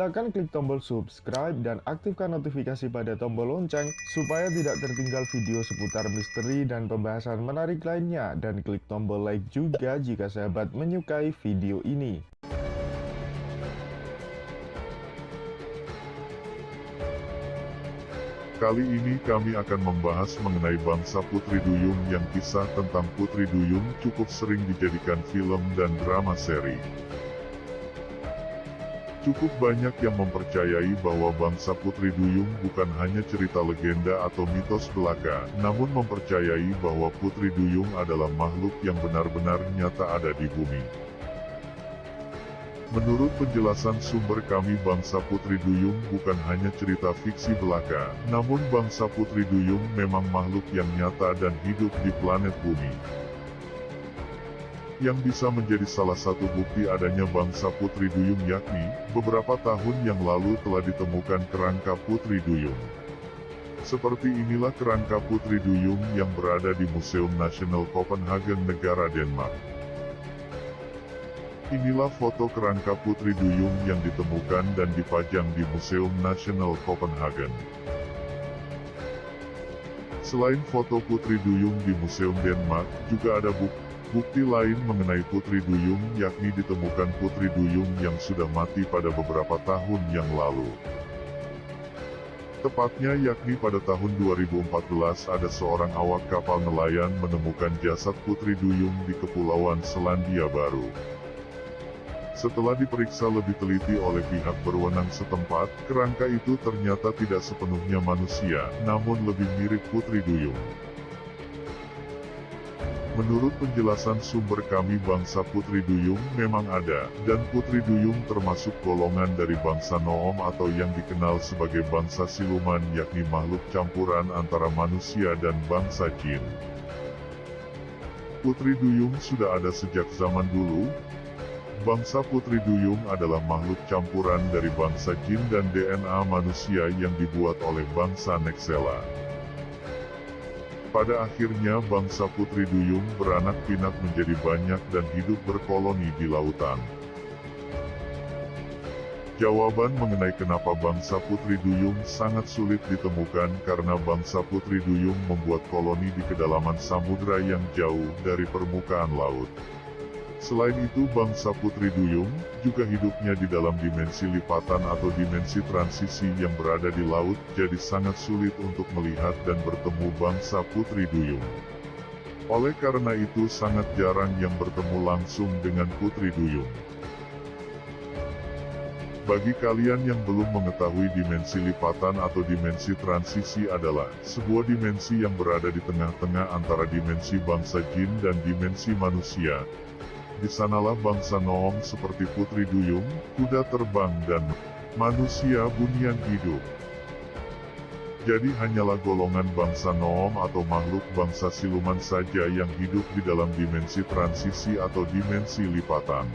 Silakan klik tombol subscribe dan aktifkan notifikasi pada tombol lonceng supaya tidak tertinggal video seputar misteri dan pembahasan menarik lainnya, dan klik tombol like juga jika sahabat menyukai video ini. Kali ini kami akan membahas mengenai bangsa Putri Duyung yang kisah tentang Putri Duyung cukup sering dijadikan film dan drama seri. Cukup banyak yang mempercayai bahwa bangsa Putri Duyung bukan hanya cerita legenda atau mitos belaka, namun mempercayai bahwa Putri Duyung adalah makhluk yang benar-benar nyata ada di bumi. Menurut penjelasan sumber kami, bangsa Putri Duyung bukan hanya cerita fiksi belaka, namun bangsa Putri Duyung memang makhluk yang nyata dan hidup di planet bumi. Yang bisa menjadi salah satu bukti adanya bangsa Putri Duyung yakni, beberapa tahun yang lalu telah ditemukan kerangka Putri Duyung. Seperti inilah kerangka Putri Duyung yang berada di Museum Nasional Copenhagen, negara Denmark. Inilah foto kerangka Putri Duyung yang ditemukan dan dipajang di Museum Nasional Copenhagen. Selain foto Putri Duyung di Museum Denmark, juga ada bukti lain mengenai Putri Duyung, yakni ditemukan Putri Duyung yang sudah mati pada beberapa tahun yang lalu. Tepatnya yakni pada tahun 2014 ada seorang awak kapal nelayan menemukan jasad Putri Duyung di Kepulauan Selandia Baru. Setelah diperiksa lebih teliti oleh pihak berwenang setempat, kerangka itu ternyata tidak sepenuhnya manusia, namun lebih mirip Putri Duyung. Menurut penjelasan sumber kami, bangsa Putri Duyung memang ada, dan Putri Duyung termasuk golongan dari bangsa Noom atau yang dikenal sebagai bangsa siluman, yakni makhluk campuran antara manusia dan bangsa jin. Putri Duyung sudah ada sejak zaman dulu. Bangsa Putri Duyung adalah makhluk campuran dari bangsa jin dan DNA manusia yang dibuat oleh bangsa Nexela. Pada akhirnya bangsa Putri Duyung beranak pinak menjadi banyak dan hidup berkoloni di lautan. Jawaban mengenai kenapa bangsa Putri Duyung sangat sulit ditemukan karena bangsa Putri Duyung membuat koloni di kedalaman samudra yang jauh dari permukaan laut. Selain itu, bangsa Putri Duyung juga hidupnya di dalam dimensi lipatan atau dimensi transisi yang berada di laut, jadi sangat sulit untuk melihat dan bertemu bangsa Putri Duyung. Oleh karena itu sangat jarang yang bertemu langsung dengan Putri Duyung. Bagi kalian yang belum mengetahui, dimensi lipatan atau dimensi transisi adalah sebuah dimensi yang berada di tengah-tengah antara dimensi bangsa jin dan dimensi manusia. Di sanalah bangsa Noom seperti Putri Duyung, kuda terbang dan manusia bunian hidup. Jadi hanyalah golongan bangsa Noom atau makhluk bangsa siluman saja yang hidup di dalam dimensi transisi atau dimensi lipatan.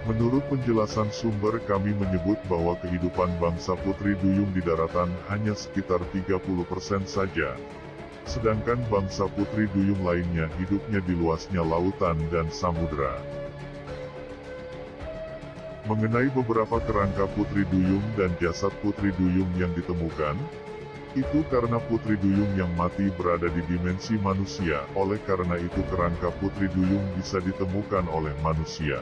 Menurut penjelasan sumber kami menyebut bahwa kehidupan bangsa Putri Duyung di daratan hanya sekitar 30% saja. Sedangkan bangsa Putri Duyung lainnya hidupnya di luasnya lautan dan samudra. Mengenai beberapa kerangka Putri Duyung dan jasad Putri Duyung yang ditemukan, itu karena Putri Duyung yang mati berada di dimensi manusia, oleh karena itu kerangka Putri Duyung bisa ditemukan oleh manusia.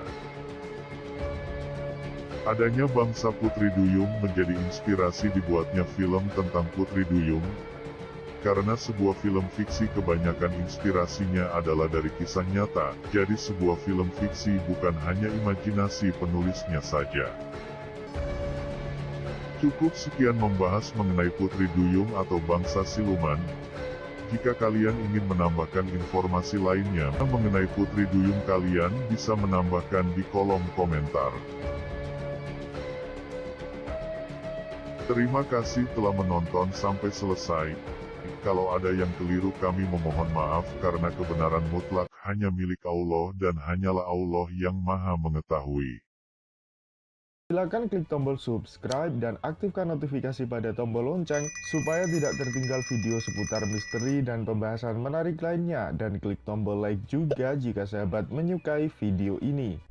Adanya bangsa Putri Duyung menjadi inspirasi dibuatnya film tentang Putri Duyung, karena sebuah film fiksi kebanyakan inspirasinya adalah dari kisah nyata, jadi sebuah film fiksi bukan hanya imajinasi penulisnya saja. Cukup sekian membahas mengenai Putri Duyung atau bangsa siluman. Jika kalian ingin menambahkan informasi lainnya mengenai Putri Duyung, kalian bisa menambahkan di kolom komentar. Terima kasih telah menonton sampai selesai. Kalau ada yang keliru kami memohon maaf karena kebenaran mutlak hanya milik Allah dan hanyalah Allah yang Maha Mengetahui. Silakan klik tombol subscribe dan aktifkan notifikasi pada tombol lonceng supaya tidak tertinggal video seputar misteri dan pembahasan menarik lainnya, dan klik tombol like juga jika sahabat menyukai video ini.